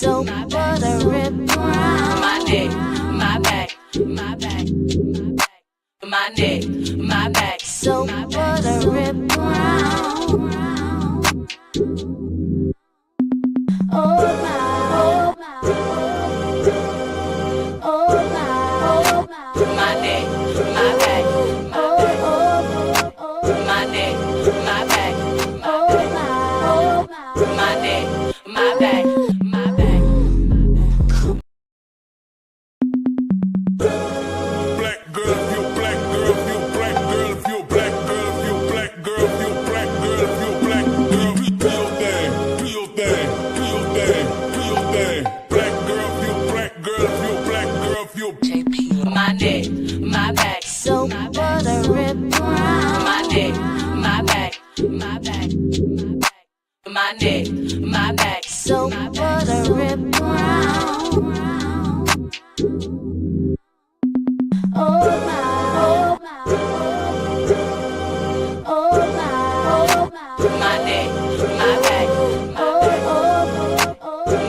so buttery brown. My neck, my back, my back, my neck, my back, so buttery brown. Oh my, oh my, oh my, oh my. my neck, my back, my neck, my back, my neck, my back, my back. Black girl, if you black girl, if you black girl, if you black girl, if you black girl, if you black girl, if you black girl, do your thing, do your thing, do your thing, do your thing. Black girl, if you black girl, if you black girl, if you JP, my neck, my back, so buttery brown. my neck, my back, my back, my neck, my back, so buttery brown. Oh my, oh my, oh my, oh my. my neck, my back,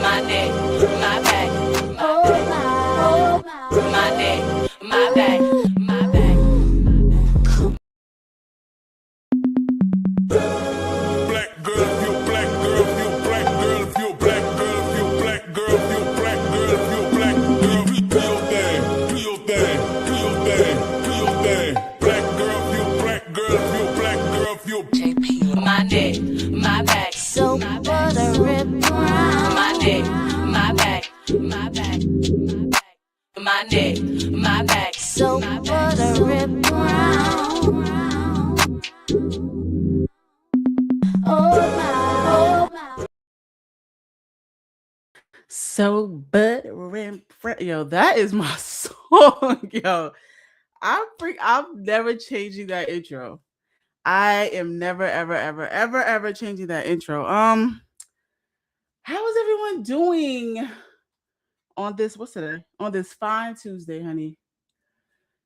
my neck, my back, my neck, my back, my back. black girl, if you black girl, if you black girl, if you black girl, if you black girl, if you black girl, if you black girl, do your thing, do your thing, do your thing, do your thing. Black girl, if you black girl, if you black girl, if you JP, my neck, my back, so buttery brown. my neck, my back, my back, my neck, my back, so buttery brown. Oh my, oh my. So buttery brown. Yo, that is my song, yo. I'm never changing that intro. I am never, ever, ever, ever, ever changing that intro. How is everyone doing on this? What's today? On this fine Tuesday, honey.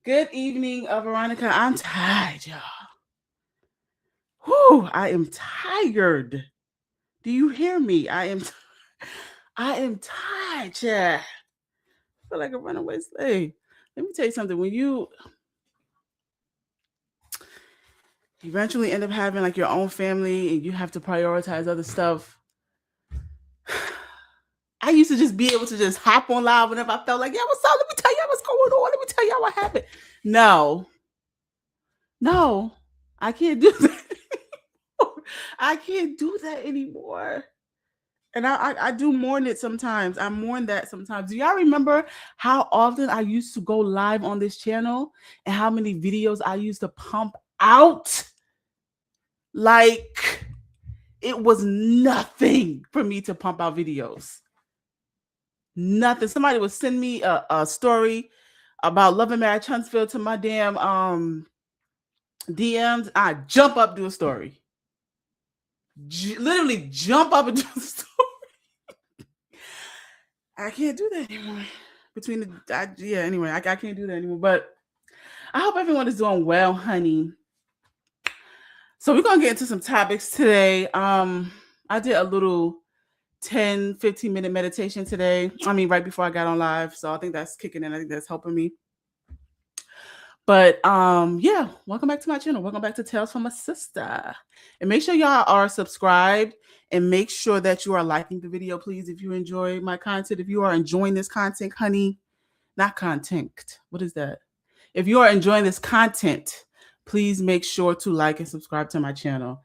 Good evening, Veronica. I'm tired, y'all. Whew, I am tired. Do you hear me? I am tired, yeah. I feel like a runaway slave. Let me tell you something. When you eventually end up having like your own family and you have to prioritize other stuff, I used to just be able to just hop on live whenever I felt like, yeah, what's up? Let me tell you what's going on. Let me tell you what happened. No, I can't do that anymore. I can't do that anymore. And I do mourn it sometimes. I mourn that sometimes. Do y'all remember how often I used to go live on this channel and how many videos I used to pump out? Like, it was nothing for me to pump out videos. Nothing. Somebody would send me a story about Love and Marriage Huntsville to my damn DMs. I jump up, do a story. Literally jump up and do a story. I can't do that anymore. Anyway, I can't do that anymore. But I hope everyone is doing well, honey. So we're gonna get into some topics today. I did a little 10, 15-minute meditation today. I mean, right before I got on live. So I think that's kicking in. I think that's helping me. But yeah, welcome back to my channel. Welcome back to Tales from a Sister. And make sure y'all are subscribed and make sure that you are liking the video, please, if you enjoy my content. If you are enjoying this content, honey, not content. What is that? If you are enjoying this content, please make sure to like and subscribe to my channel.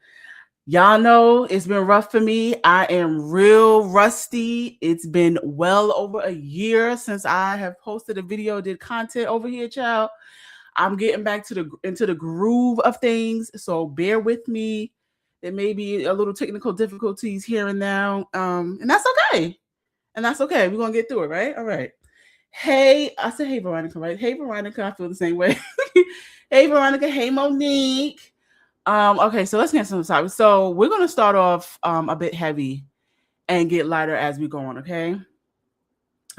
Y'all know it's been rough for me. I am real rusty. It's been well over a year since I have posted a video, did content over here, child. I'm getting back into the groove of things, so bear with me. There may be a little technical difficulties here and now, and that's okay. We're gonna get through it, right? All right. Hey, I said hey, Veronica, right? Hey, Veronica, I feel the same way. Hey, Veronica. Hey, Monique. Okay, so let's get some topics. So we're gonna start off a bit heavy and get lighter as we go on. Okay.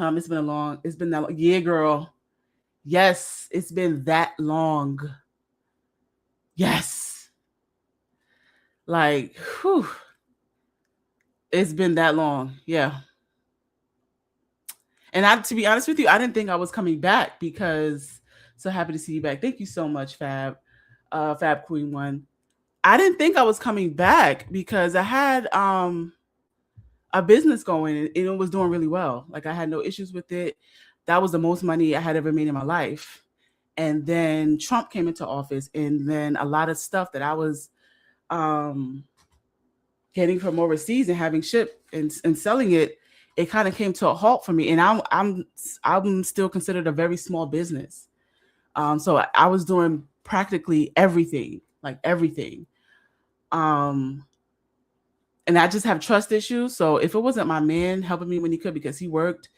It's been that long. Yeah, girl. Yes, it's been that long. Yes. Like, whew. It's been that long. Yeah. And to be honest with you, I didn't think I was coming back because so happy to see you back. Thank you so much, Fab Queen One. I didn't think I was coming back because I had a business going and it was doing really well. Like I had no issues with it. That was the most money I had ever made in my life. And then Trump came into office, and then a lot of stuff that I was um, getting from overseas and having shipped and selling it, it kind of came to a halt for me. And I'm still considered a very small business. So I was doing practically everything, like everything. Um, and I just have trust issues. So if it wasn't my man helping me when he could, because he worked,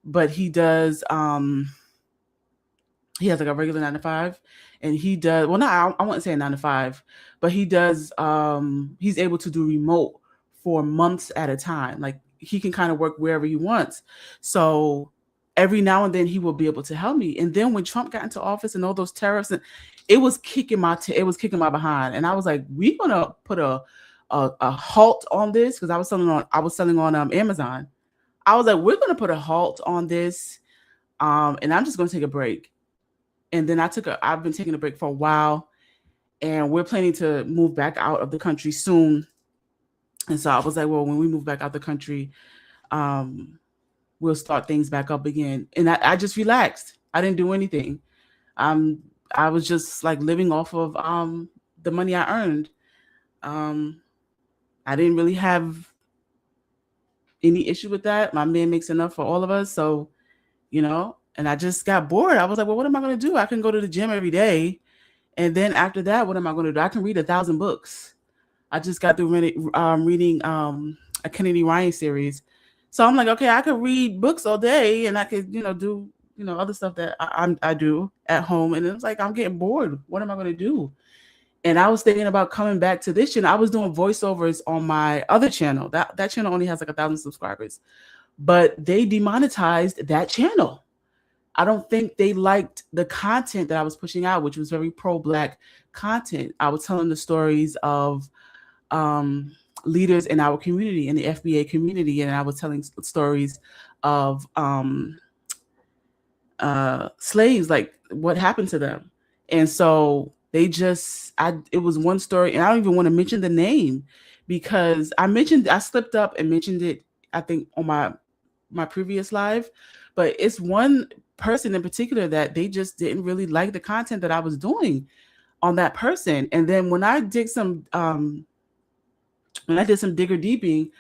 but he does, he has like a regular 9 to 5, and he does, well, not, I wouldn't say a 9 to 5, but he does, he's able to do remote for months at a time. Like he can kind of work wherever he wants. So every now and then he will be able to help me. And then when Trump got into office and all those tariffs, and it was kicking my behind. And I was like, we're gonna put a halt on this, because I was selling on Amazon. I was like, we're gonna put a halt on this, and I'm just gonna take a break. And then I've been taking a break for a while, and we're planning to move back out of the country soon. And so I was like, well, when we move back out the country, we'll start things back up again. And I just relaxed. I didn't do anything. I was just like living off of the money I earned. I didn't really have any issue with that. My man makes enough for all of us. So, and I just got bored. I was like, well, what am I going to do? I can go to the gym every day. And then after that, what am I going to do? I can read 1,000 books. I just got through reading a Kennedy Ryan series. So I'm like, okay, I could read books all day, and I could, do, other stuff that I do at home. And it's like, I'm getting bored. What am I going to do? And I was thinking about coming back to this channel. I was doing voiceovers on my other channel. That channel only has like 1,000 subscribers, but they demonetized that channel. I don't think they liked the content that I was pushing out, which was very pro-Black content. I was telling the stories of leaders in our community, in the FBA community, and I was telling stories of slaves, like what happened to them. And so it was one story, and I don't even want to mention the name, because I slipped up and mentioned it, I think, on my previous live, but it's one person in particular that they just didn't really like the content that I was doing on that person. And then when I did some digger deeping,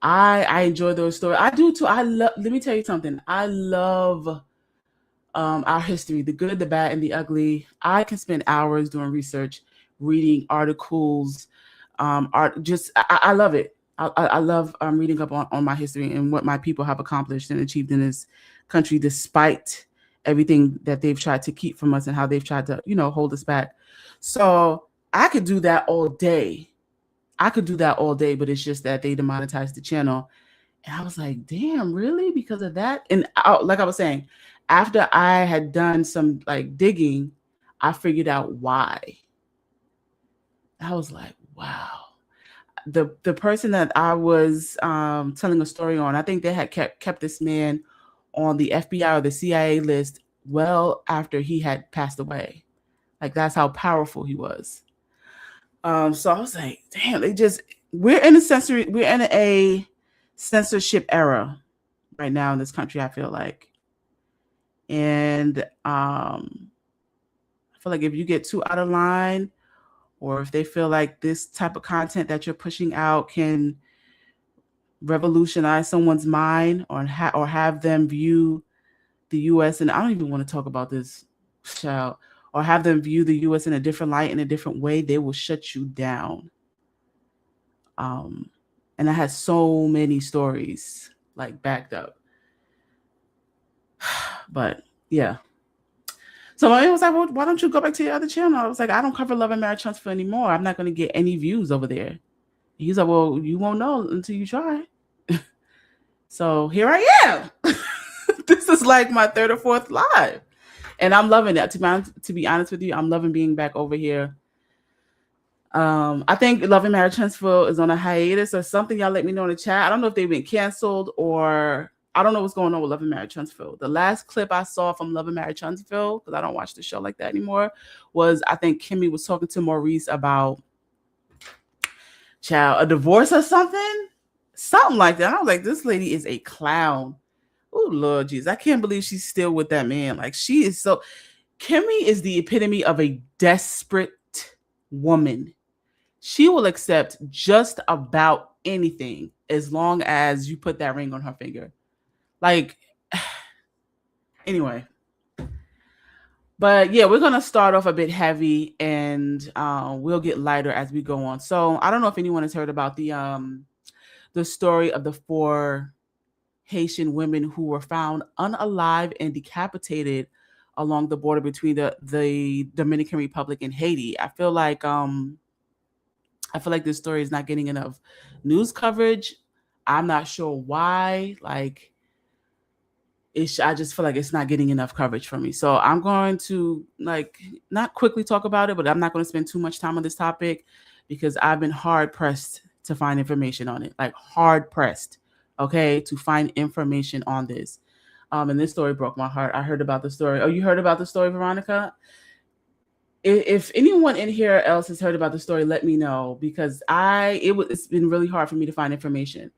I enjoy those stories. I do too. Let me tell you something. I love our history, the good, the bad, and the ugly. I can spend hours doing research, reading articles, art. I love it. I love reading up on my history and what my people have accomplished and achieved in this country, despite everything that they've tried to keep from us and how they've tried to, hold us back. So I could do that all day. But it's just that they demonetized the channel. And I was like, damn, really? Because of that? And like I was saying, after I had done some like digging, I figured out why. I was like, wow. The person that I was telling a story on, I think they had kept this man on the FBI or the CIA list well after he had passed away. Like, that's how powerful he was. So I was like, damn, we're in a censorship era right now in this country, I feel like. And I feel like if you get too out of line, or if they feel like this type of content that you're pushing out can revolutionize someone's mind, or have them view the U.S. and I don't even want to talk about this, child, or have them view the U.S. in a different light, in a different way, they will shut you down. And I had so many stories like backed up. But yeah. So I was like, well, why don't you go back to your other channel? I was like, I don't cover love and marriage transfer anymore. I'm not going to get any views over there. He's like, well, you won't know until you try. So here I am. This is like my third or fourth live. And I'm loving it. To be honest with you, I'm loving being back over here. I think Love and Marriage Transfer is on a hiatus or something. Y'all let me know in the chat. I don't know if they've been canceled or I don't know what's going on with Love and Marriage Huntsville. The last clip I saw from Love and Marriage Huntsville, because I don't watch the show like that anymore, was I think Kimmy was talking to Maurice about a divorce or something like that. I was like, this lady is a clown. Oh Lord Jesus, I can't believe she's still with that man. Like she is so. Kimmy is the epitome of a desperate woman. She will accept just about anything as long as you put that ring on her finger. Like, anyway. But yeah, we're gonna start off a bit heavy, and we'll get lighter as we go on. So I don't know if anyone has heard about the story of the 4 Haitian women who were found unalive and decapitated along the border between the Dominican Republic and Haiti. I feel like this story is not getting enough news coverage. I'm not sure why. Like, I just feel like it's not getting enough coverage for me. So I'm going to not quickly talk about it, but I'm not going to spend too much time on this topic because I've been hard pressed to find information on it. Like hard pressed, okay, to find information on this. And this story broke my heart. I heard about the story. Oh, you heard about the story, Veronica? If anyone in here else has heard about the story, let me know because it's been really hard for me to find information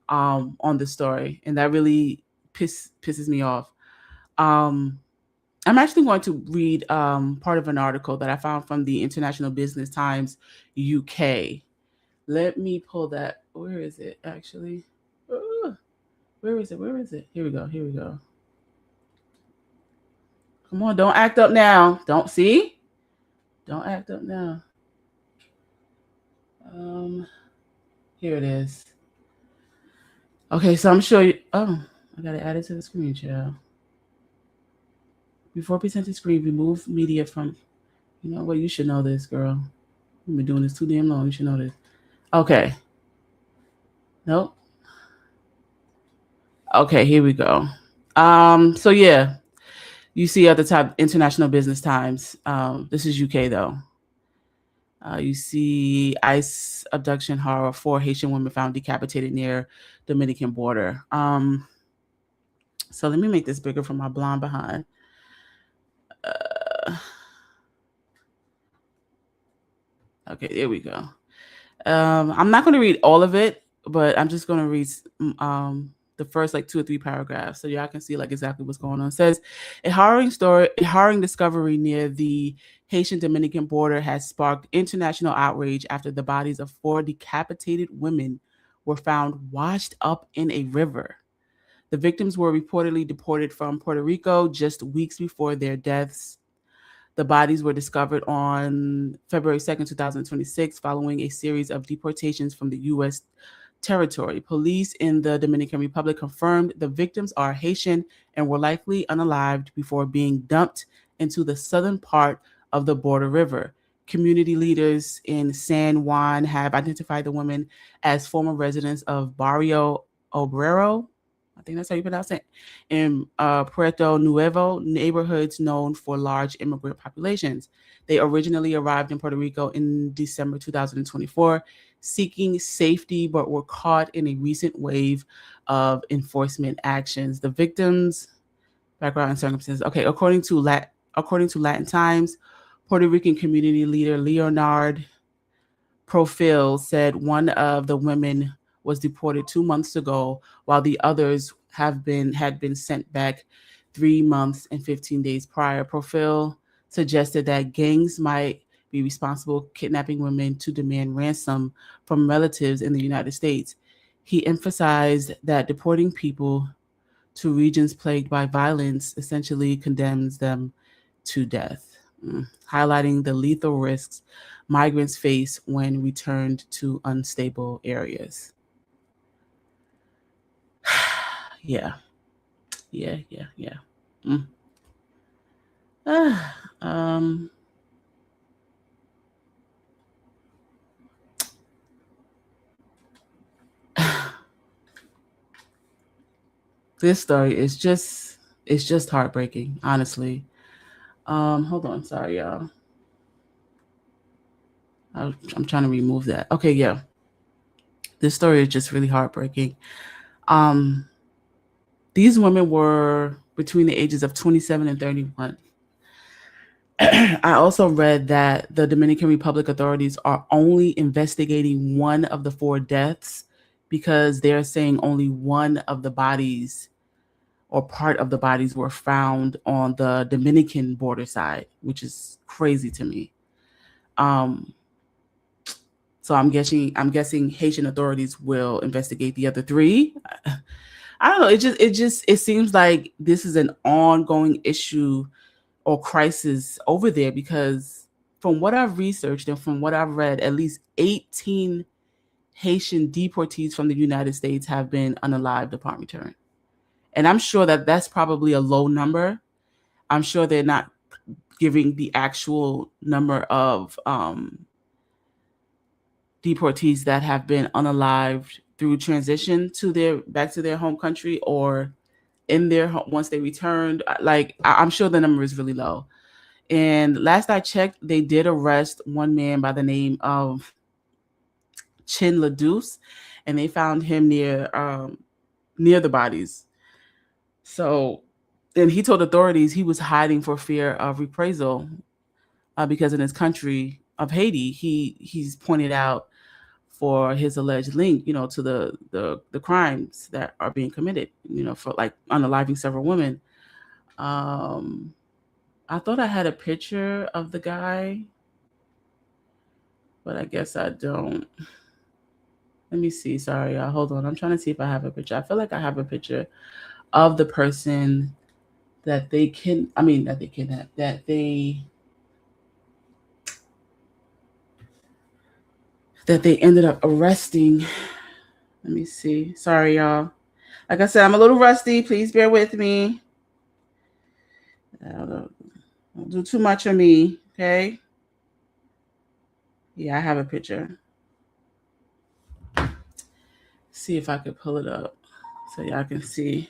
on the story, and that really pisses me off. I'm actually going to read part of an article that I found from the International Business Times UK. Let me pull that. Where is it actually? Where is it? Here we go. Come on, don't act up now. Don't act up now. Here it is. Okay, so I'm sure you. Oh, I gotta add it to the screen, child. Before presenting screen, remove media from. You know what? You should know this, girl. We've been doing this too damn long. You should know this. Okay. Nope. Okay, here we go. So yeah, you see at the top, International Business Times. This is UK though. You see ICE abduction horror, 4 Haitian women found decapitated near Dominican border. So let me make this bigger for my blonde behind. Okay, there we go. I'm not going to read all of it, but I'm just going to read the first 2 or 3 paragraphs so y'all can see exactly what's going on. It says, a harrowing discovery near the Haitian Dominican border has sparked international outrage after the bodies of 4 decapitated women were found washed up in a river. The victims were reportedly deported from Puerto Rico just weeks before their deaths. The bodies were discovered on February 2nd, 2026, following a series of deportations from the U.S. territory. Police in the Dominican Republic confirmed the victims are Haitian and were likely unalived before being dumped into the southern part of the border river. Community leaders in San Juan have identified the women as former residents of Barrio Obrero, I think that's how you pronounce it, in Puerto Nuevo, neighborhoods known for large immigrant populations. They originally arrived in Puerto Rico in December 2024, seeking safety, but were caught in a recent wave of enforcement actions. The victims' background and circumstances. Okay, according to Latin Times, Puerto Rican community leader Leonard Profil said one of the women was deported 2 months ago, while the others had been sent back 3 months and 15 days prior. Profil suggested that gangs might be responsible kidnapping women to demand ransom from relatives in the United States. He emphasized that deporting people to regions plagued by violence essentially condemns them to death, highlighting the lethal risks migrants face when returned to unstable areas. Yeah. This story is just heartbreaking, honestly. Hold on, sorry, y'all. I'm trying to remove that. Okay, yeah. This story is just really heartbreaking. These women were between the ages of 27 and 31. I also read that the Dominican Republic authorities are only investigating one of the four deaths because they're saying only one of the bodies or part of the bodies were found on the Dominican border side, which is crazy to me. Um, so I'm guessing Haitian authorities will investigate the other three. I don't know. It seems like this is an ongoing issue or crisis over there because from what I've researched and from what I've read, at least 18 Haitian deportees from the United States have been unalived upon return. And I'm sure that that's probably a low number. I'm sure they're not giving the actual number of deportees that have been unalived through transition to their back to their home country or in their once they returned. Like I'm sure the number is really low. And last I checked, they did arrest one man by the name of Chin Ladouce, and they found him near the bodies. So, and he told authorities he was hiding for fear of reprisal because in his country of Haiti, he's pointed out for his alleged link, to the crimes that are being committed, for like unaliving several women. Um, I thought I had a picture of the guy, but I guess I don't. Let me see. Sorry, y'all. Hold on. I'm trying to see if I have a picture. I feel like I have a picture of the person that they can. I mean, that they kidnapped. That they ended up arresting. Let me see. Sorry, y'all. Like I said, I'm a little rusty. Please bear with me. Don't do too much of me, okay? Yeah, I have a picture. See if I could pull it up so y'all can see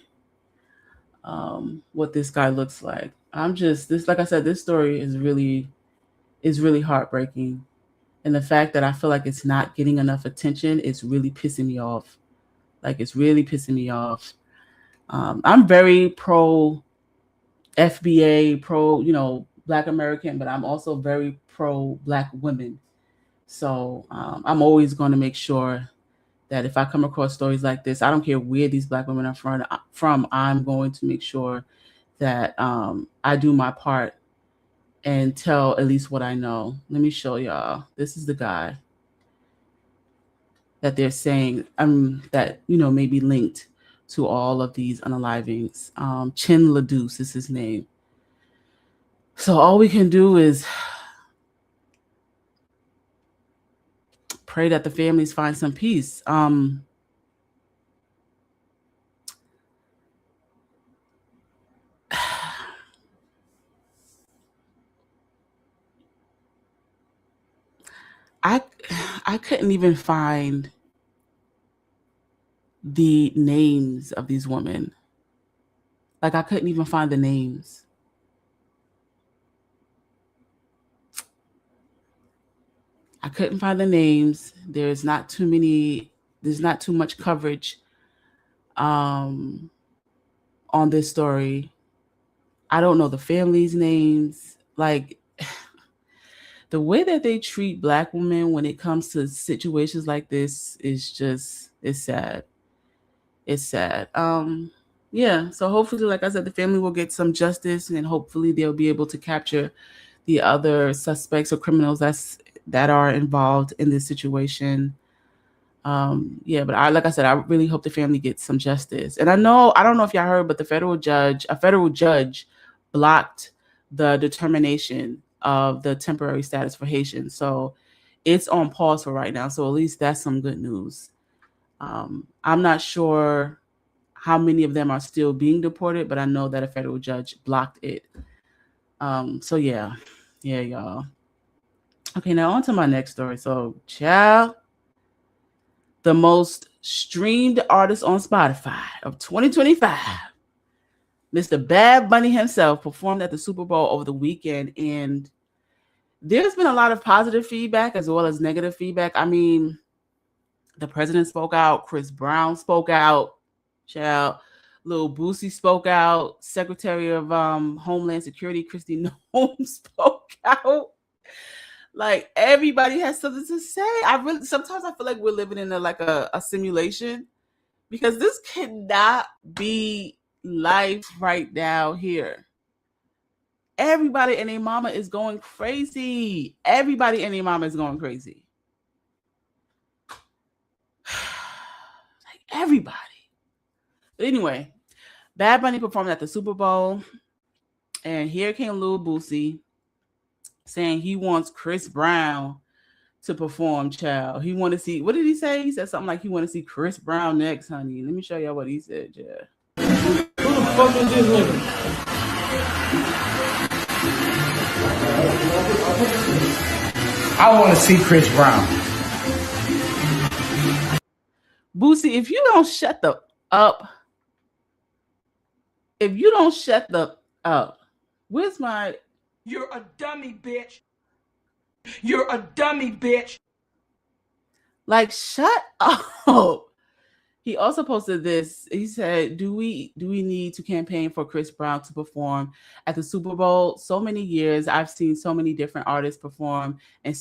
what this guy looks like. Like I said, this story is really heartbreaking. And the fact that I feel like it's not getting enough attention is really pissing me off. Like it's really pissing me off. I'm very pro FBA, pro, Black American, but I'm also very pro Black women. So I'm always going to make sure that if I come across stories like this, I don't care where these Black women are from, I'm going to make sure that I do my part and tell at least what I know. Let me show y'all. This is the guy that they're saying that may be linked to all of these unalivings. Chin Ladouce is his name. So all we can do is pray that the families find some peace. I couldn't even find the names of these women. Like I couldn't even find the names. I couldn't find the names. There's not too much coverage on this story. I don't know the families' names. Like the way that they treat Black women when it comes to situations like this is it's sad. It's sad. Yeah. So hopefully, like I said, the family will get some justice, and hopefully they'll be able to capture the other suspects or criminals that are involved in this situation. Yeah, but like I said, I really hope the family gets some justice. And I don't know if y'all heard, but a federal judge blocked the determination of the temporary status for Haitians. So it's on pause for right now. So at least that's some good news. I'm not sure how many of them are still being deported, but I know that a federal judge blocked it. So yeah, y'all. Okay, now on to my next story. So, child, the most streamed artist on Spotify of 2025, Mr. Bad Bunny himself, performed at the Super Bowl over the weekend, and there's been a lot of positive feedback as well as negative feedback. I mean, the president spoke out, Chris Brown spoke out, child. Lil Boosie spoke out. Secretary of Homeland Security Christy Noem spoke out. Like everybody has something to say. I really sometimes I feel like we're living in a simulation because this cannot be life right now here. Everybody and their mama is going crazy. Everybody and their mama is going crazy. Like everybody. But anyway, Bad Bunny performed at the Super Bowl, and here came Lil Boosie saying he wants Chris Brown to perform, child. He want to see, what did he say? He said something like he want to see Chris Brown next, honey. Let me show y'all what he said, yeah. Who the fuck is this nigga? I want to see Chris Brown. Boosie, if you don't shut the up, where's my... You're a dummy, bitch. You're a dummy, bitch. Like, shut up. He also posted this. He said, do we need to campaign for Chris Brown to perform at the Super Bowl? So many years I've seen so many different artists perform and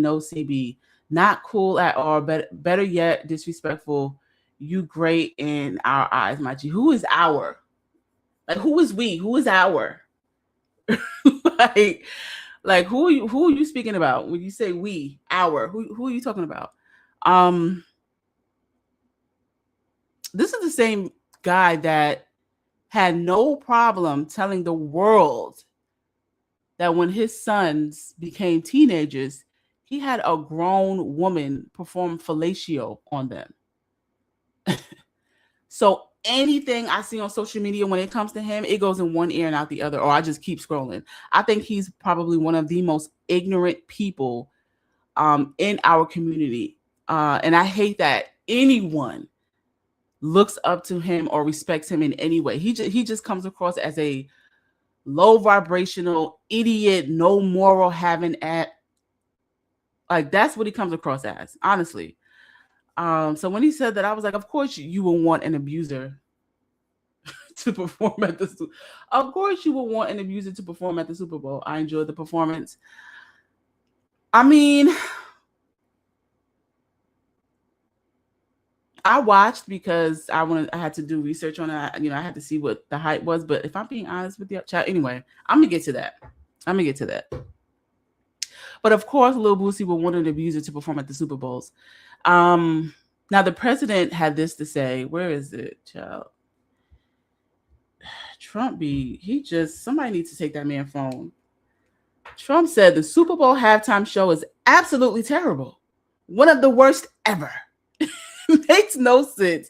no CB. Not cool at all, but better yet, disrespectful. You great in our eyes, my G. Who is our? Like, who is we? Who is our? like who are you speaking about when you say we, our? Who are you talking about? This is the same guy that had no problem telling the world that when his sons became teenagers, he had a grown woman perform fellatio on them. So anything I see on social media when it comes to him, it goes in one ear and out the other, or I just keep scrolling. I think he's probably one of the most ignorant people in our community. And I hate that anyone looks up to him or respects him in any way. He just comes across as a low vibrational idiot, no moral having at. Like, that's what he comes across as, honestly. So when he said that, I was like, of course you will want an abuser to perform at the Super Bowl. Of course you will want an abuser to perform at the Super Bowl. I enjoyed the performance. I mean, I watched because I had to do research on it. I had to see what the hype was. But if I'm being honest with you, child, anyway, I'm gonna get to that. But of course, Lil Boosie will want an abuser to perform at the Super Bowls. Now the president had this to say. Where is it, child? Somebody needs to take that man's phone. Trump said the Super Bowl halftime show is absolutely terrible. One of the worst ever. Makes no sense.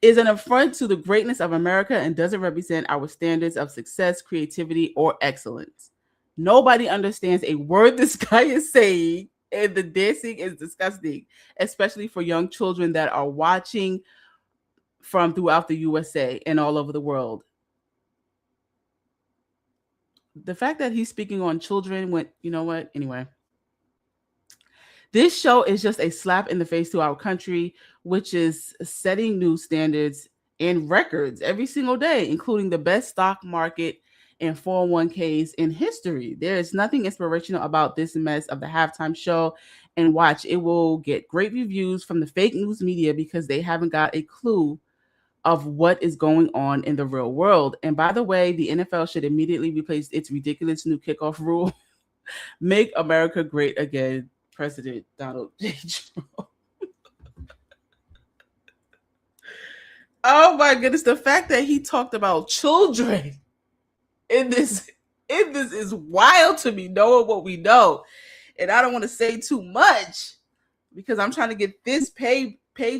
Is an affront to the greatness of America and doesn't represent our standards of success, creativity, or excellence. Nobody understands a word this guy is saying, and the dancing is disgusting, especially for young children that are watching from throughout the USA and all over the world. The fact that he's speaking on children anyway. This show is just a slap in the face to our country, which is setting new standards and records every single day, including the best stock market and 401ks in history. There is nothing inspirational about this mess of the halftime show, and watch, it will get great reviews from the fake news media because they haven't got a clue of what is going on in the real world. And by the way, the NFL should immediately replace its ridiculous new kickoff rule. Make America great again, President Donald J. Trump. Oh my goodness, the fact that he talked about children in this is wild to me, knowing what we know. And I don't want to say too much because I'm trying to get this page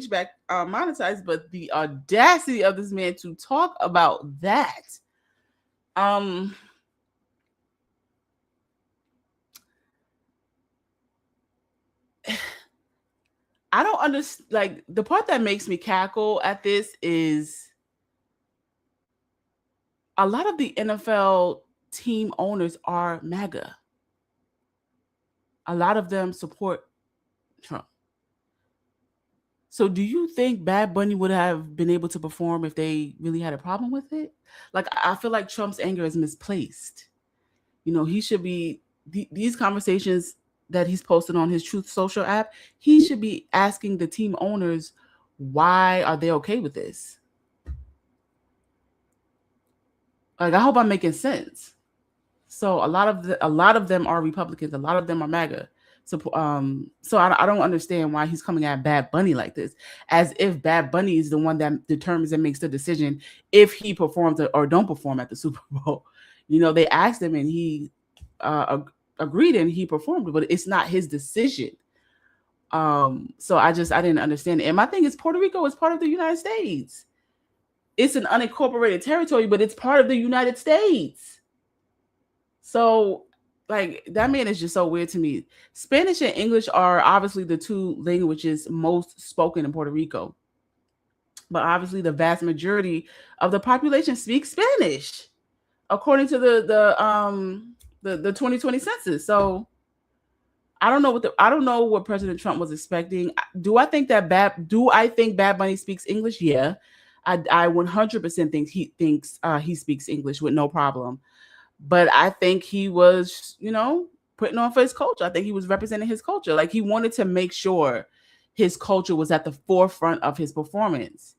back monetized, but the audacity of this man to talk about that. I don't understand. Like, the part that makes me cackle at this is a lot of the NFL team owners are MAGA. A lot of them support Trump. So do you think Bad Bunny would have been able to perform if they really had a problem with it? Like, I feel like Trump's anger is misplaced. He should be these conversations that he's posted on his Truth Social app. He should be asking the team owners, why are they okay with this? Like, I hope I'm making sense. So a lot of them are Republicans. A lot of them are MAGA. So I don't understand why he's coming at Bad Bunny like this, as if Bad Bunny is the one that determines and makes the decision if he performs or don't perform at the Super Bowl. They asked him and he agreed and he performed, but it's not his decision. So I didn't understand it. And my thing is, Puerto Rico is part of the United States. It's an unincorporated territory, but it's part of the United States. So, like, that man is just so weird to me. Spanish and English are obviously the two languages most spoken in Puerto Rico. But obviously the vast majority of the population speaks Spanish, according to the 2020 census. So I don't know what President Trump was expecting. Do I think Bad Bunny speaks English? Yeah. I 100% think he speaks English with no problem. But I think he was, putting on for his culture. I think he was representing his culture. Like, he wanted to make sure his culture was at the forefront of his performance.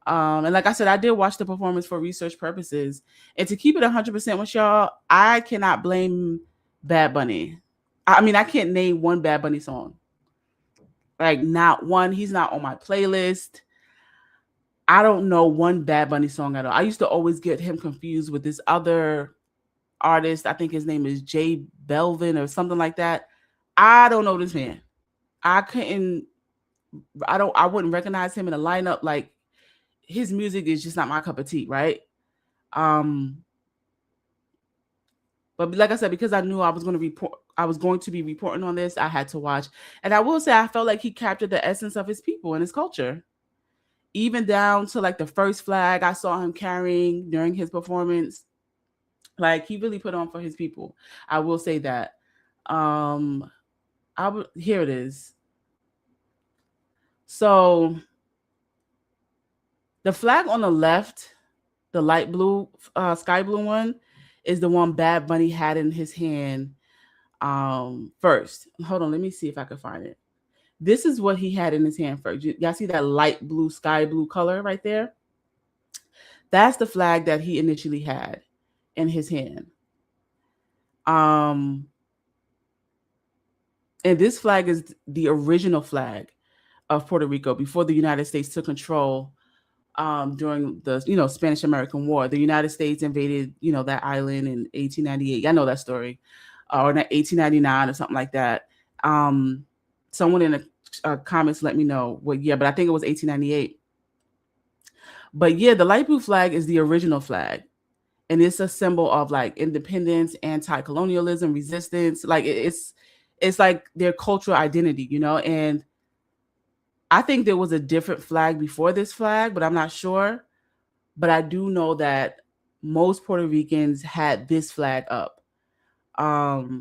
And like I said, I did watch the performance for research purposes. And to keep it 100% with y'all, I cannot blame Bad Bunny. I mean, I can't name one Bad Bunny song. Like, not one. He's not on my playlist. I don't know one Bad Bunny song at all. I used to always get him confused with this other artist. I think his name is Jay Belvin or something like that. I don't know this man. I wouldn't recognize him in a lineup. Like, his music is just not my cup of tea, right? But like I said, because I knew I was going to be reporting on this, I had to watch. And I will say, I felt like he captured the essence of his people and his culture. Even down to like the first flag I saw him carrying during his performance. Like, he really put on for his people. I will say that. Here it is. So the flag on the left, the light blue, sky blue one, is the one Bad Bunny had in his hand first. Hold on, let me see if I can find it. This is what he had in his hand first. Y'all see that light blue, sky blue color right there? That's the flag that he initially had in his hand. And this flag is the original flag of Puerto Rico before the United States took control during the Spanish American War. The United States invaded that island in 1898. I know that story, or in 1899 or something like that. Someone in the comments let me know what year, but I think it was 1898. But yeah, the light blue flag is the original flag. And it's a symbol of like independence, anti-colonialism, resistance. Like, it's like their cultural identity, and I think there was a different flag before this flag, but I'm not sure. But I do know that most Puerto Ricans had this flag up.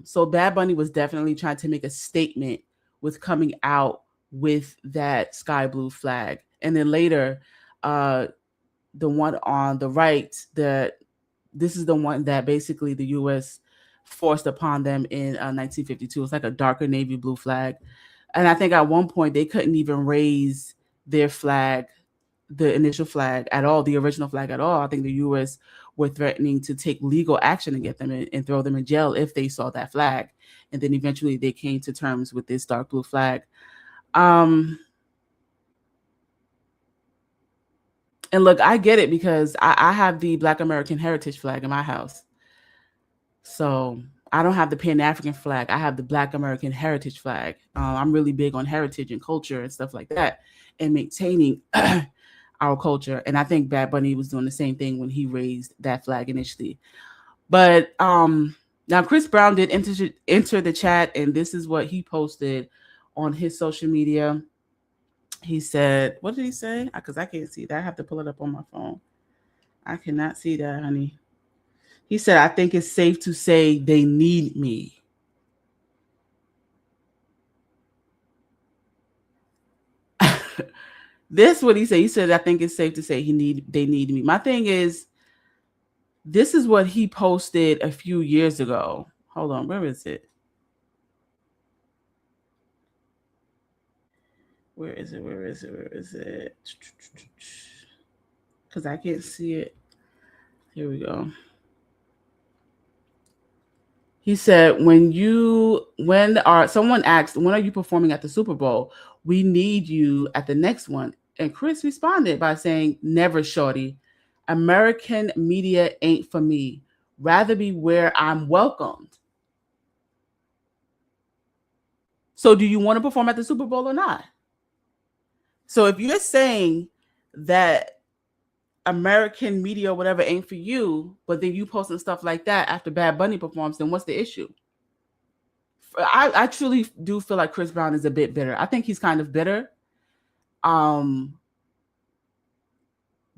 So Bad Bunny was definitely trying to make a statement with coming out with that sky blue flag. And then later, the one on the right, this is the one that basically the U.S. forced upon them in 1952. It's like a darker navy blue flag. And I think at one point they couldn't even raise their flag, the initial flag at all, the original flag at all. I think the U.S. were threatening to take legal action to get them and throw them in jail if they saw that flag. And then eventually they came to terms with this dark blue flag. And look, I get it because I have the Black American Heritage flag in my house. So I don't have the Pan-African flag. I have the Black American Heritage flag. I'm really big on heritage and culture and stuff like that and maintaining our culture. And I think Bad Bunny was doing the same thing when he raised that flag initially. But now Chris Brown did enter the chat, and this is what he posted on his social media. He said, what did he say? Because I can't see that. I have to pull it up on my phone. I cannot see that, honey. He said, I think it's safe to say they need me. This what he said. He said, I think it's safe to say they need me. My thing is, this is what he posted a few years ago. Hold on, where is it? Where is it? Where is it? Where is it? Because I can't see it. Here we go. He said, someone asked, when are you performing at the Super Bowl? We need you at the next one. And Chris responded by saying, never, shorty. American media ain't for me. Rather be where I'm welcomed. So do you want to perform at the Super Bowl or not? So if you're saying that American media or whatever ain't for you, but then you posting stuff like that after Bad Bunny performs, then what's the issue? I truly do feel like Chris Brown is a bit bitter. I think he's kind of bitter.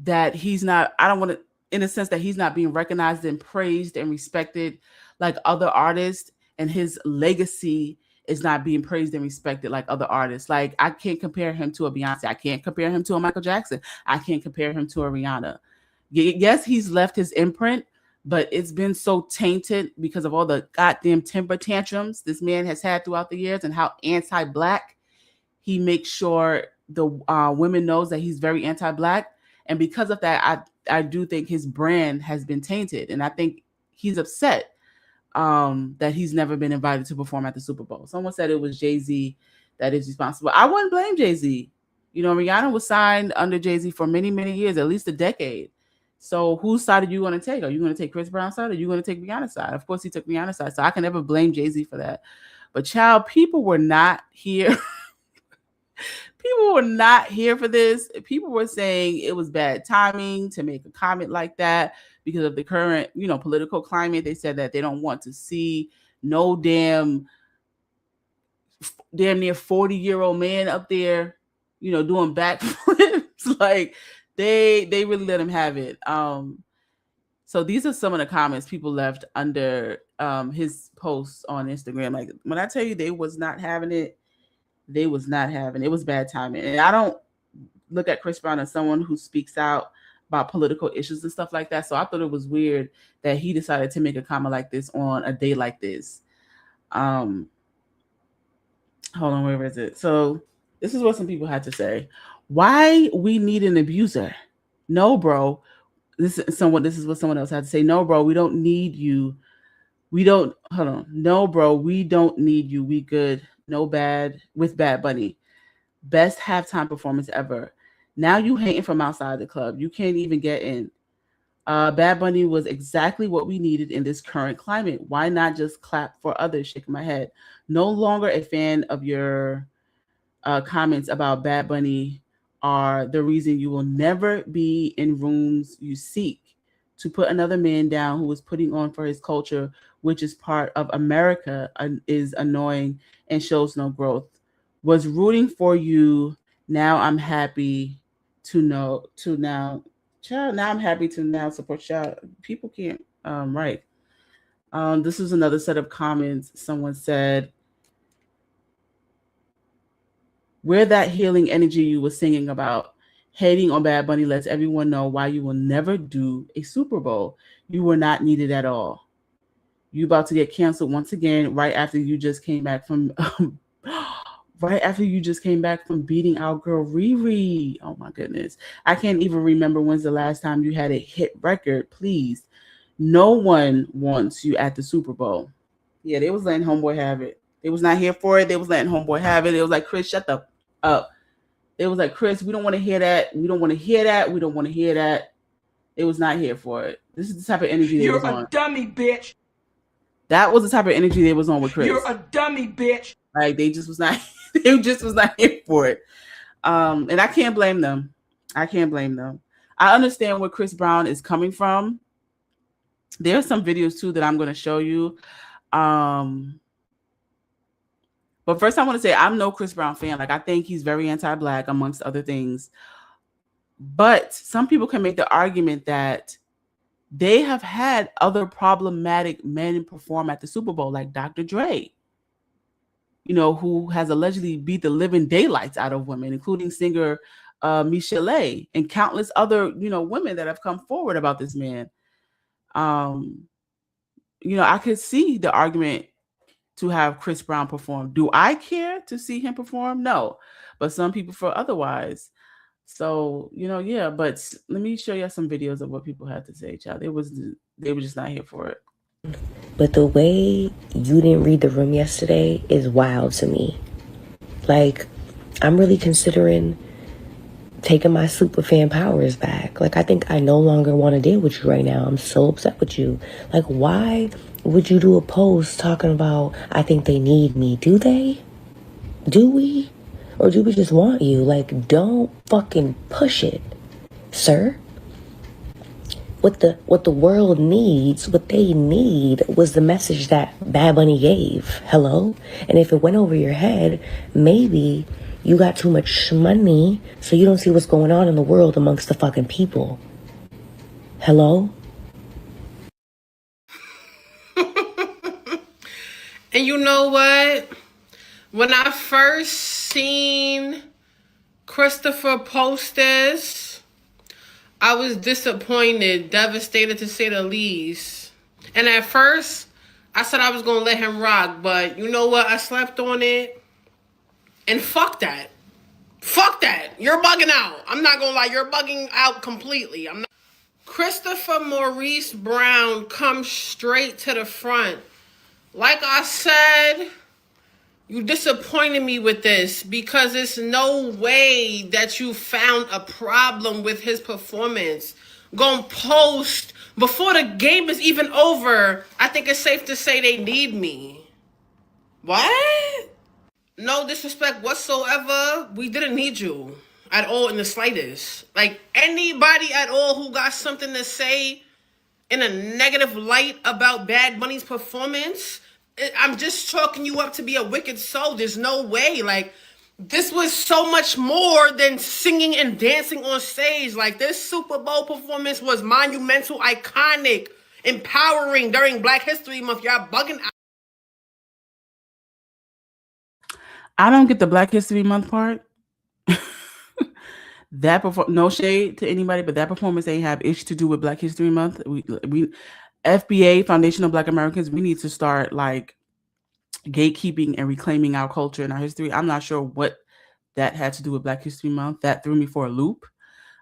That he's not, I don't want to, in a sense that he's not being recognized and praised and respected like other artists, and his legacy is not being praised and respected like other artists. Like, I can't compare him to a Beyonce. I can't compare him to a Michael Jackson. I can't compare him to a Rihanna. Yes, he's left his imprint, but it's been so tainted because of all the goddamn temper tantrums this man has had throughout the years and how anti-Black he makes sure the women knows that he's very anti-Black. And because of that, I do think his brand has been tainted. And I think he's upset that he's never been invited to perform at the Super Bowl. Someone said it was Jay-Z that is responsible. I wouldn't blame Jay-Z. You know, Rihanna was signed under Jay-Z for many, many years, at least a decade. So whose side are you going to take? Are you going to take Chris Brown's side, or are you going to take Rihanna's side? Of course, he took Rihanna's side. So I can never blame Jay-Z for that. But child, people were not here. People were not here for this. People were saying it was bad timing to make a comment like that because of the current, political climate. They said that they don't want to see no damn near 40-year-old man up there, doing backflips. Like they really let him have it. So these are some of the comments people left under his posts on Instagram. Like, when I tell you they was not having it, they was not having it. It was bad timing. And I don't look at Chris Brown as someone who speaks out about political issues and stuff like that. So I thought it was weird that he decided to make a comment like this on a day like this. Hold on, where is it? So this is what some people had to say. Why we need an abuser? No, bro. This is what someone else had to say. No, bro, we don't need you. Hold on. No, bro, we don't need you. We good. No bad with Bad Bunny. Best halftime performance ever. Now you hating from outside the club. You can't even get in. Bad Bunny was exactly what we needed in this current climate. Why not just clap for others? Shaking my head. No longer a fan of your comments about Bad Bunny are the reason you will never be in rooms you seek. To put another man down who is putting on for his culture, which is part of America, is annoying and shows no growth. Was rooting for you. Now I'm happy now I'm happy to now support child. People can't write. This is another set of comments. Someone said, where that healing energy you were singing about. Hating on Bad Bunny lets everyone know why you will never do a Super Bowl. You were not needed at all. You about to get canceled once again right after you just came back from beating our girl Riri. Oh my goodness. I can't even remember when's the last time you had a hit record. Please. No one wants you at the Super Bowl. Yeah, they was letting Homeboy have it. They was not here for it. They was letting Homeboy have it. It was like, Chris, shut the up. It was like, Chris, we don't want to hear that. We don't want to hear that. We don't want to hear that. It was not here for it. This is the type of energy they was on. You're a dummy, bitch. That was the type of energy they was on with Chris. You're a dummy, bitch. Like, they just was not here for it. And I can't blame them. I understand where Chris Brown is coming from. There are some videos too that I'm going to show you. But first, I want to say I'm no Chris Brown fan. Like, I think he's very anti-Black, amongst other things. But some people can make the argument that they have had other problematic men perform at the Super Bowl, like Dr. Dre, who has allegedly beat the living daylights out of women, including singer Michelle and countless other, women that have come forward about this man. I could see the argument to have Chris Brown perform. Do I care to see him perform? No, but some people feel otherwise. So, yeah, but let me show you some videos of what people had to say, child. They were just not here for it. But the way you didn't read the room yesterday is wild to me. Like, I'm really considering taking my super fan powers back. Like, I think I no longer want to deal with you right now. I'm so upset with you. Like, why would you do a post talking about, I think they need me? Do they? Do we? Or do we just want you? Like, don't fucking push it, sir. What the world needs, what they need was the message that Bad Bunny gave. Hello? And if it went over your head, maybe you got too much money, so you don't see what's going on in the world amongst the fucking people. Hello? And you know what? When I first seen Christopher post this, I was disappointed, devastated to say the least. And at first, I said I was going to let him rock, but you know what? I slept on it. And fuck that. Fuck that. You're bugging out. I'm not going to lie. You're bugging out completely. Christopher Maurice Brown comes straight to the front. Like I said, you disappointed me with this because there's no way that you found a problem with his performance. Gonna post before the game is even over. I think it's safe to say they need me. What? No disrespect whatsoever. We didn't need you at all in the slightest. Like, anybody at all who got something to say in a negative light about Bad Bunny's performance, I'm just chalking you up to be a wicked soul. There's no way. Like, this was so much more than singing and dancing on stage. Like, this Super Bowl performance was monumental, iconic, empowering during Black History Month. Y'all bugging out. I don't get the Black History Month part. No shade to anybody, but that performance ain't have ish to do with Black History Month. We FBA, Foundation of Black Americans, we need to start like gatekeeping and reclaiming our culture and our history. I'm not sure what that had to do with Black History Month. That threw me for a loop.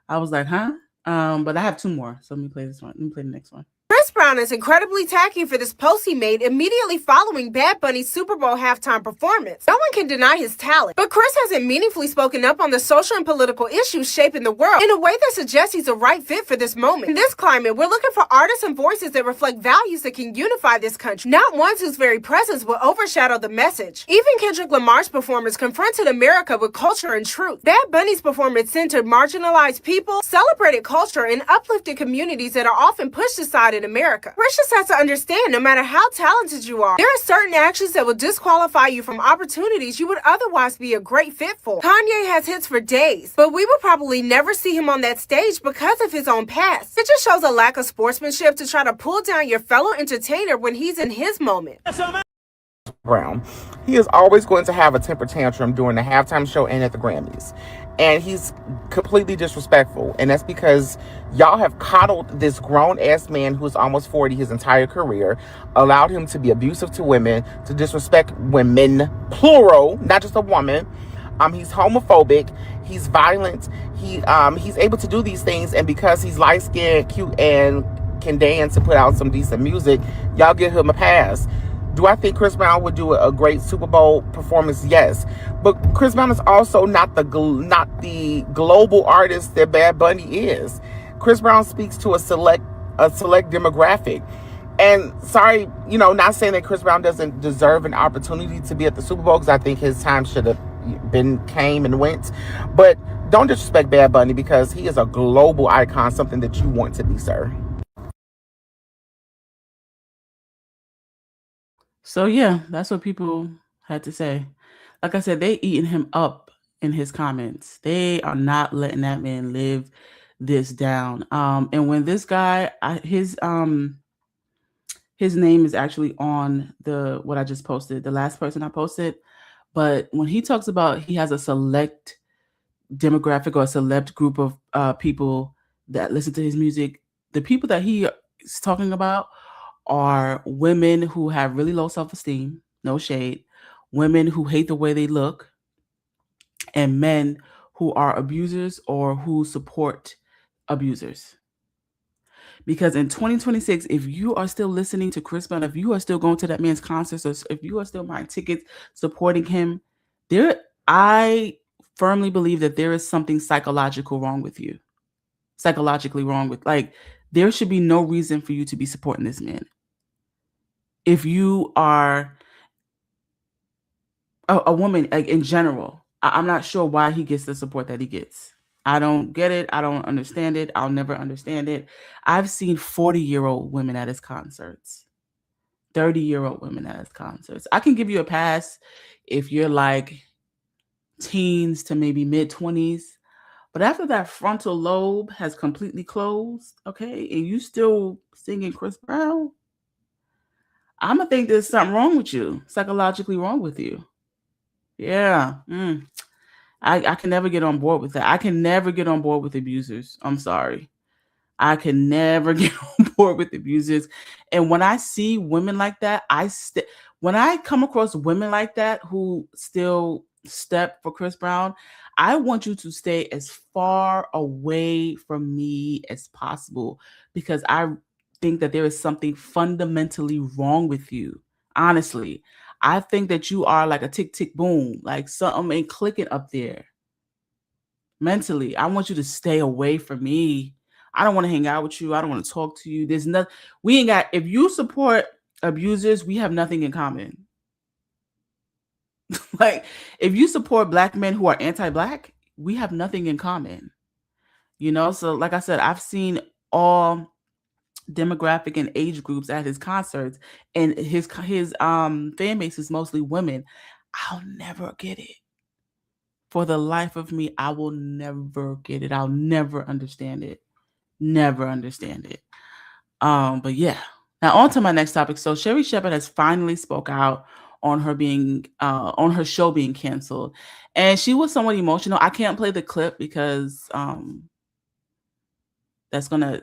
I was like, huh? But I have two more. So let me play this one. Let me play the next one. Chris Brown is incredibly tacky for this post he made immediately following Bad Bunny's Super Bowl halftime performance. No one can deny his talent, but Chris hasn't meaningfully spoken up on the social and political issues shaping the world in a way that suggests he's a right fit for this moment. In this climate, we're looking for artists and voices that reflect values that can unify this country, not ones whose very presence will overshadow the message. Even Kendrick Lamar's performance confronted America with culture and truth. Bad Bunny's performance centered marginalized people, celebrated culture, and uplifted communities that are often pushed aside in America. Chris just has to understand, no matter how talented you are, there are certain actions that will disqualify you from opportunities you would otherwise be a great fit for. Kanye has hits for days, but we will probably never see him on that stage because of his own past. It just shows a lack of sportsmanship to try to pull down your fellow entertainer when he's in his moment. Brown. He is always going to have a temper tantrum during the halftime show and at the Grammys. And he's completely disrespectful. And that's because y'all have coddled this grown-ass man who's almost 40 his entire career, allowed him to be abusive to women, to disrespect women, plural, not just a woman. He's homophobic. He's violent. He's able to do these things. And because he's light-skinned, cute, and can dance and put out some decent music, y'all give him a pass. Do I think Chris Brown would do a great Super Bowl performance? Yes. But Chris Brown is also not the global artist that Bad Bunny is. Chris Brown speaks to a select demographic. And sorry, not saying that Chris Brown doesn't deserve an opportunity to be at the Super Bowl, because I think his time should have came and went. But don't disrespect Bad Bunny, because he is a global icon, something that you want to be, sir. So yeah, that's what people had to say. Like I said, they eating him up in his comments. They are not letting that man live this down. And when this guy, his name is actually on what I just posted, the last person I posted. But when he talks about he has a select demographic or a select group of people that listen to his music. The people that he is talking about are women who have really low self-esteem, no shade, women who hate the way they look, and men who are abusers or who support abusers. Because in 2026, if you are still listening to Chris Brown, if you are still going to that man's concerts, or if you are still buying tickets, supporting him, I firmly believe that there is something psychologically wrong with you. Like, there should be no reason for you to be supporting this man. If you are a woman, like, in general, I'm not sure why he gets the support that he gets. I don't get it. I don't understand it. I'll never understand it. I've seen 40-year-old women at his concerts, 30-year-old women at his concerts. I can give you a pass if you're like teens to maybe mid-20s. But after that frontal lobe has completely closed, okay, and you still singing Chris Brown, I'm going to think there's something wrong with you, psychologically wrong with you. Yeah. I can never get on board with that. I can never get on board with abusers. I'm sorry. I can never get on board with abusers. And when I see women like that, when I come across women like that who still step for Chris Brown, I want you to stay as far away from me as possible, because I think that there is something fundamentally wrong with you. Honestly, I think that you are like a tick, tick, boom, like something ain't clicking up there. Mentally, I want you to stay away from me. I don't want to hang out with you. I don't want to talk to you. There's nothing. We ain't got. If you support abusers, we have nothing in common. Like, if you support Black men who are anti-Black, we have nothing in common. So like I said, I've seen all demographic and age groups at his concerts, and his fan base is mostly women. I'll never get it. For the life of me, I will never get it. I'll never understand it. Never understand it. But yeah. Now on to my next topic. So Sherri Shepherd has finally spoke out on her show being canceled. And she was somewhat emotional. I can't play the clip because that's gonna,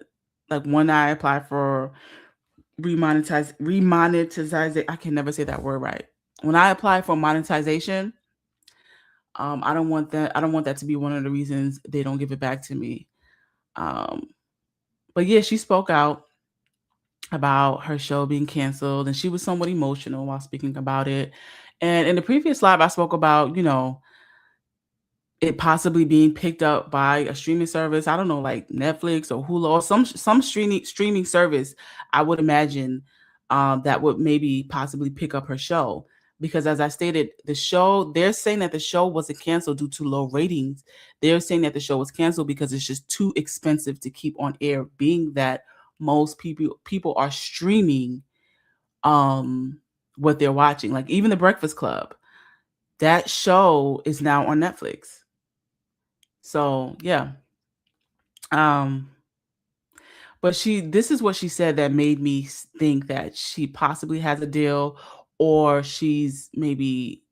like, when I apply for remonetize, I can never say that word right. When I apply for monetization, I don't want that to be one of the reasons they don't give it back to me. But yeah, she spoke out about her show being canceled, and she was somewhat emotional while speaking about it. And in the previous live, I spoke about, it possibly being picked up by a streaming service. I don't know, like Netflix or Hulu or some streaming service. I would imagine that would maybe possibly pick up her show. Because as I stated, they're saying that the show wasn't canceled due to low ratings. They're saying that the show was canceled because it's just too expensive to keep on air, being that most people are streaming what they're watching. Like, even The Breakfast Club, that show is now on Netflix. So yeah. But this is what she said that made me think that she possibly has a deal, or she's maybe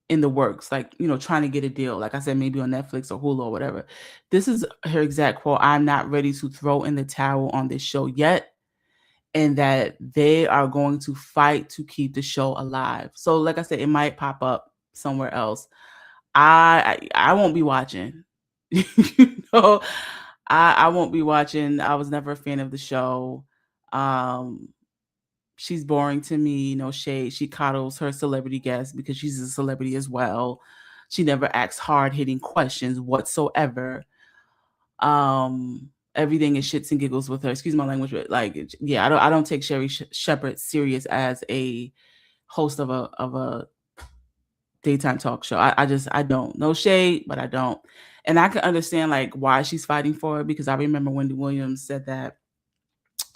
in the works, like, trying to get a deal. Like I said, maybe on Netflix or Hulu or whatever. This is her exact quote: "I'm not ready to throw in the towel on this show yet, and that they are going to fight to keep the show alive." So like I said, it might pop up somewhere else. I won't be watching. I won't be watching. I was never a fan of the show. She's boring to me, no shade. She coddles her celebrity guests because she's a celebrity as well. She never asks hard-hitting questions whatsoever. Everything is shits and giggles with her. Excuse my language, but like, yeah, I don't take Sherri Shepherd serious as a host of a daytime talk show. I don't. No shade, but I don't. And I can understand, like, why she's fighting for it, because I remember Wendy Williams said that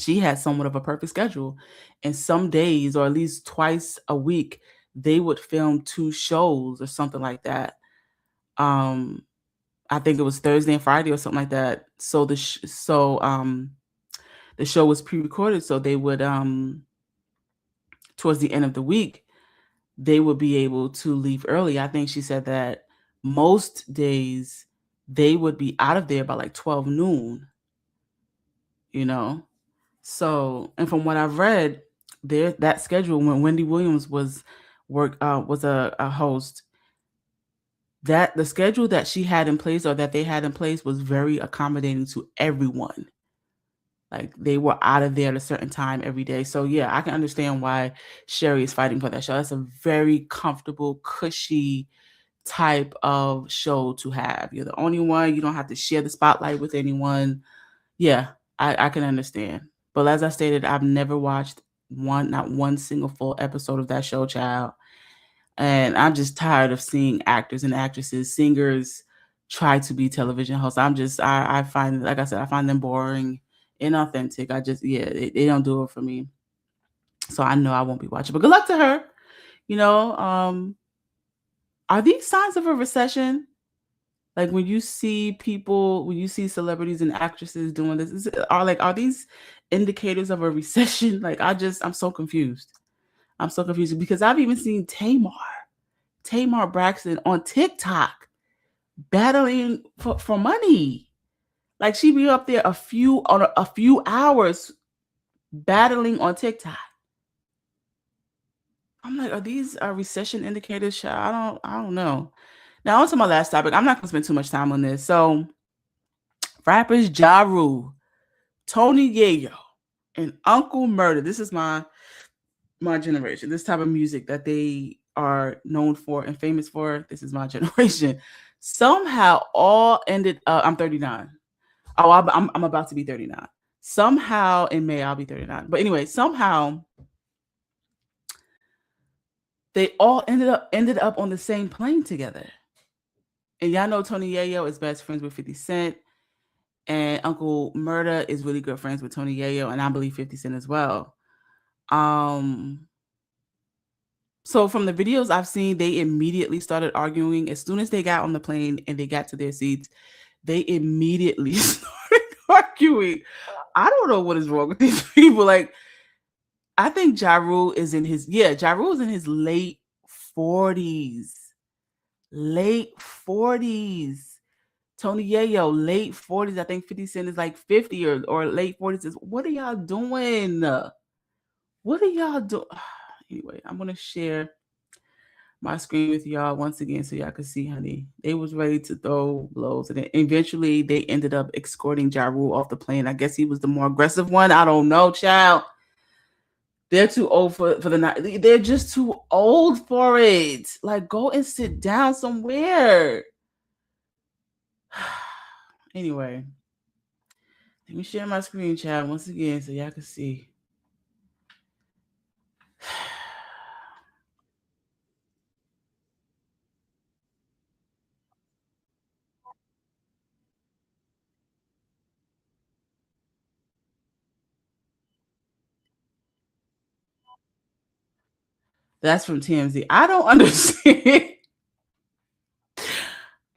she had somewhat of a perfect schedule, and some days, or at least twice a week, they would film 2 shows or something like that. I think it was Thursday and Friday or something like that. So the show was pre-recorded, so they would towards the end of the week, they would be able to leave early. I think she said that most days they would be out of there by like 12 noon, you know? So, and from what I've read, that schedule when Wendy Williams was a host, that the schedule that she had in place or that they had in place was very accommodating to everyone. Like they were out of there at a certain time every day. So yeah, I can understand why Sherri is fighting for that show. That's a very comfortable, cushy type of show to have. You're the only one. You don't have to share the spotlight with anyone. Yeah, I can understand. But as I stated, I've never watched not one single full episode of that show, child. And I'm just tired of seeing actors and actresses, singers try to be television hosts. I find, like I said, I find them boring, inauthentic. They don't do it for me. So I know I won't be watching. But good luck to her. Are these signs of a recession? Like when you see celebrities and actresses doing this, are these indicators of a recession? Like I'm so confused. I'm so confused because I've even seen Tamar Braxton on TikTok battling for money. Like she be up there a few hours battling on TikTok. I'm like, are these recession indicators? I don't know. Now on to my last topic. I'm not gonna spend too much time on this. So rappers Ja Rule, Tony Yayo, and Uncle Murder. This is my generation. This type of music that they are known for and famous for. This is my generation. Somehow all ended up, I'm 39. Oh, I'm about to be 39. Somehow in May, I'll be 39. But anyway, somehow they all ended up on the same plane together. And y'all know Tony Yayo is best friends with 50 Cent. And Uncle Murder is really good friends with Tony Yayo. And I believe 50 Cent as well. So from the videos I've seen, they immediately started arguing. As soon as they got on the plane and they got to their seats, they immediately started arguing. I don't know what is wrong with these people. Like, I think Ja Rule is in his late 40s. Late 40s. Tony Yayo, late 40s. I think 50 Cent is like 50 or late 40s. What are y'all doing? What are y'all doing? Anyway, I'm going to share my screen with y'all once again so y'all can see, honey. They was ready to throw blows. And then eventually they ended up escorting Ja Rule off the plane. I guess he was the more aggressive one. I don't know, child. They're too old for the night. They're just too old for it. Like, go and sit down somewhere. Anyway, let me share my screen, child, once again so y'all can see. That's from TMZ. I don't understand.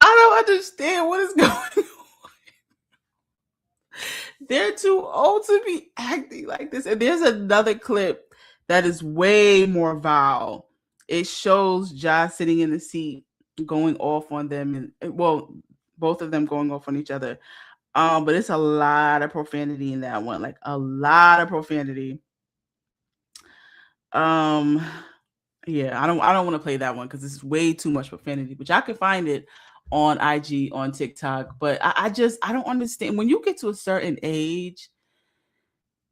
I don't understand what is going on. They're too old to be acting like this. And there's another clip that is way more vile. It shows Ja sitting in the seat going off on them, and both of them going off on each other. But it's a lot of profanity in that one, like a lot of profanity. Yeah, I don't want to play that one because it's way too much profanity, but y'all can find it on IG, on TikTok. But I don't understand when you get to a certain age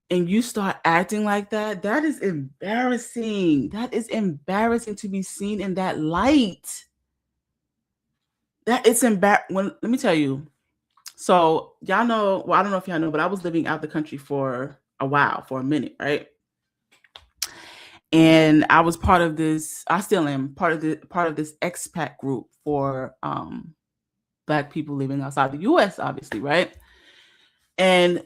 and you start acting like that. That is embarrassing. That is embarrassing to be seen in that light. That it's embarrassing. Let me tell you. So y'all know. Well, I don't know if y'all know, but I was living out the country for a minute, right? And I was part of this. I still am part of this expat group for Black people living outside the U.S. Obviously, right? And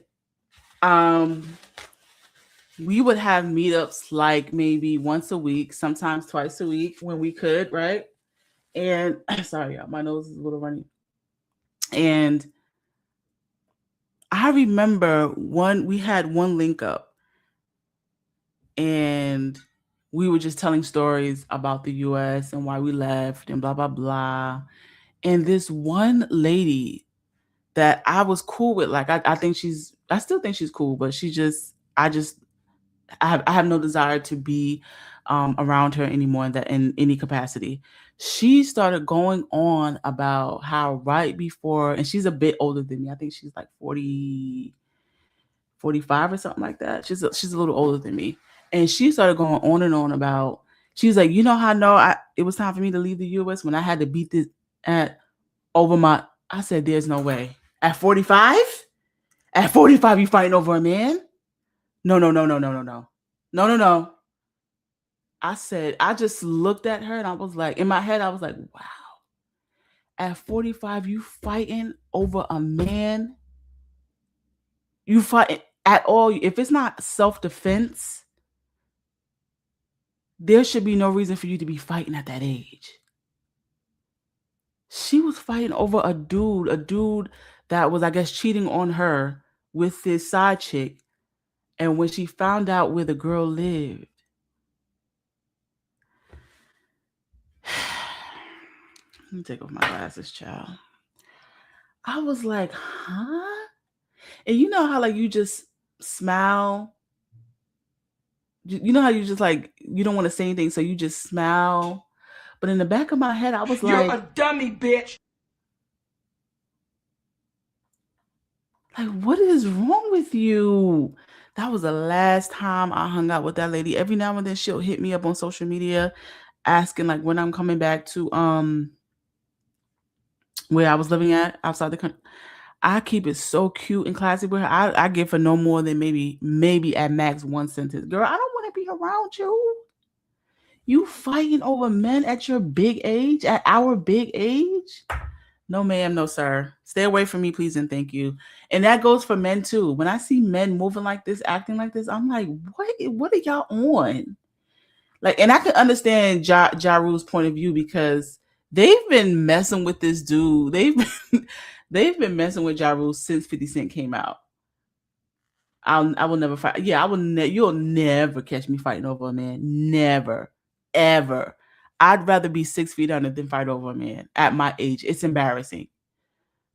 we would have meetups like maybe once a week, sometimes twice a week when we could, right? And sorry, y'all, my nose is a little runny. And I remember we had one link up, and we were just telling stories about the U.S. and why we left and blah, blah, blah. And this one lady that I was cool with, like I still think she's cool, but I have no desire to be around her anymore in any capacity. She started going on about how right before, and she's a bit older than me. I think she's like 40, 45 or something like that. She's a little older than me. And she started going on and on about, she's like, you know how it was time for me to leave the US when I had to beat this at over my, I said, there's no way. At 45? At 45, you fighting over a man? No, no, no, no, no, no, no. No, no, no. I said, I just looked at her and I was like, in my head, I was like, wow. At 45, you fighting over a man? You fight at all. If it's not self-defense, there should be no reason for you to be fighting at that age. She was fighting over a dude that was, I guess, cheating on her with his side chick. And when she found out where the girl lived, let me take off my glasses, child. I was like, huh? And you know how like you just smile? You know how you just like, you don't want to say anything, so you just smile. But in the back of my head, I was like, You're a dummy, bitch. like, what is wrong with you? That was the last time I hung out with that lady. Every now and then she'll hit me up on social media asking like when I'm coming back to where I was living at outside the country. I keep it so cute and classy with her. I give her no more than maybe at max one sentence. Girl, I don't want to be around you. You fighting over men at your big age, at our big age? No, ma'am, no, sir. Stay away from me, please, and thank you. And that goes for men too. When I see men moving like this, acting like this, I'm like, what are y'all on? Like, and I can understand Ja Rule's point of view because they've been messing with this dude. They've been messing with Ja Rule since 50 Cent came out. I will never fight. Yeah, you'll never catch me fighting over a man. Never, ever. I'd rather be 6 feet under than fight over a man at my age. It's embarrassing.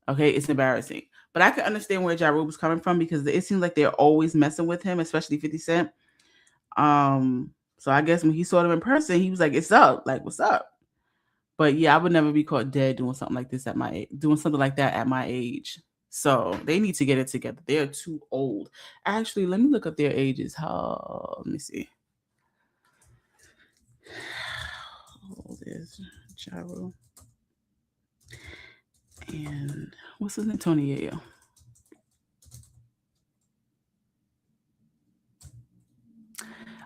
Okay, it's embarrassing. But I can understand where Ja Rule was coming from because it seems like they're always messing with him, especially 50 Cent. So I guess when he saw them in person, he was like, "It's up, like what's up?" But yeah, I would never be caught dead doing something like this at my age, doing something like that at my age. So they need to get it together. They're too old. Actually, let me look up their ages. Let me see. How old is Ja Rule? And what's his name? Tony Yayo.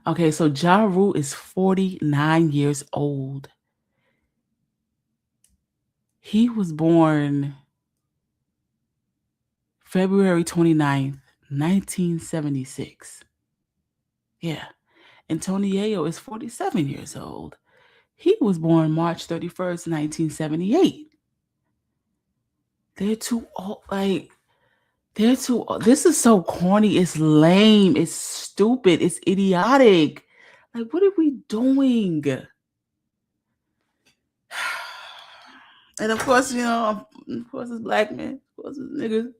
Okay, so Ja Rule is 49 years old. He was born February 29th, 1976. Yeah. And Tony Yayo is 47 years old. He was born March 31st, 1978. They're too old. Like, they're too old. This is so corny. It's lame. It's stupid. It's idiotic. Like, what are we doing? And of course, it's black men. Of course, it's niggas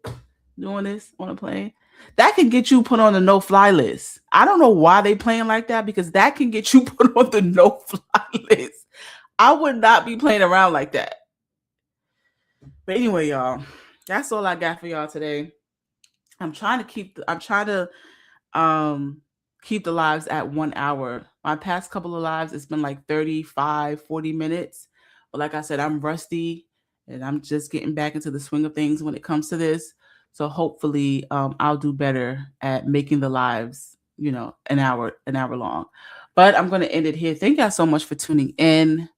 doing this on a plane. That can get you put on the no-fly list. I don't know why they playing like that because that can get you put on the no-fly list. I would not be playing around like that. But anyway, y'all, that's all I got for y'all today. I'm trying to keep the lives at 1 hour. My past couple of lives, it's been like 35, 40 minutes. But like I said, I'm rusty and I'm just getting back into the swing of things when it comes to this. So hopefully I'll do better at making the lives, an hour long. But I'm going to end it here. Thank y'all so much for tuning in.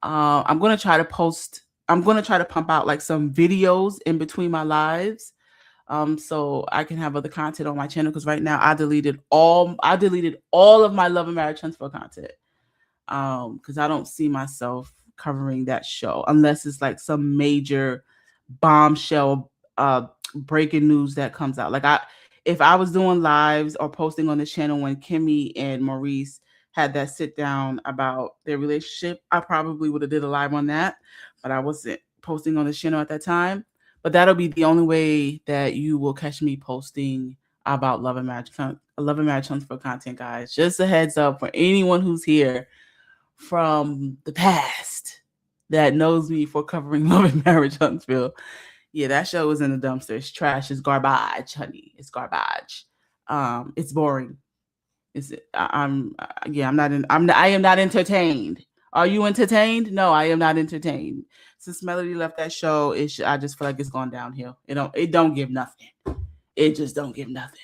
I'm going to try to pump out like some videos in between my lives. So I can have other content on my channel because right now I deleted all of my Love and Marriage Huntsville content. Because I don't see myself covering that show unless it's like some major bombshell breaking news that comes out. Like if I was doing lives or posting on this channel when Kimmy and Maurice had that sit down about their relationship, I probably would have did a live on that, but I wasn't posting on the channel at that time. But that'll be the only way that you will catch me posting about Love and Marriage Huntsville content, guys. Just a heads up for anyone who's here from the past that knows me for covering Love and Marriage Huntsville. Yeah, that show is in the dumpster. It's trash. It's garbage, honey. It's garbage. It's boring. I am not entertained. Are you entertained? No, I am not entertained. Since Melody left that show, I just feel like it's gone downhill. It don't give nothing. It just don't give nothing.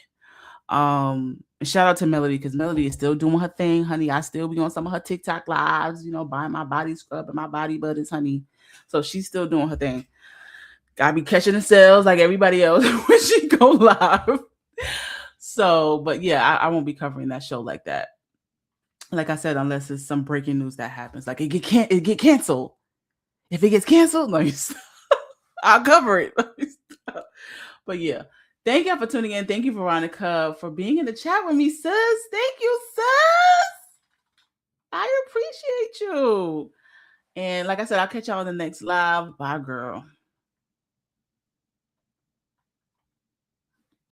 Shout out to Melody, because Melody is still doing her thing, honey. I still be on some of her TikTok lives, buying my body scrub and my body butters, honey. So she's still doing her thing. Gotta be catching the sales like everybody else when she go live. So, but yeah, I won't be covering that show like that. Like I said, unless it's some breaking news that happens, like it get canceled. If it gets canceled, like I'll cover it. But yeah, thank you for tuning in. Thank you, Veronica, for being in the chat with me, sis. Thank you, sis. I appreciate you. And like I said, I'll catch y'all in the next live. Bye, girl.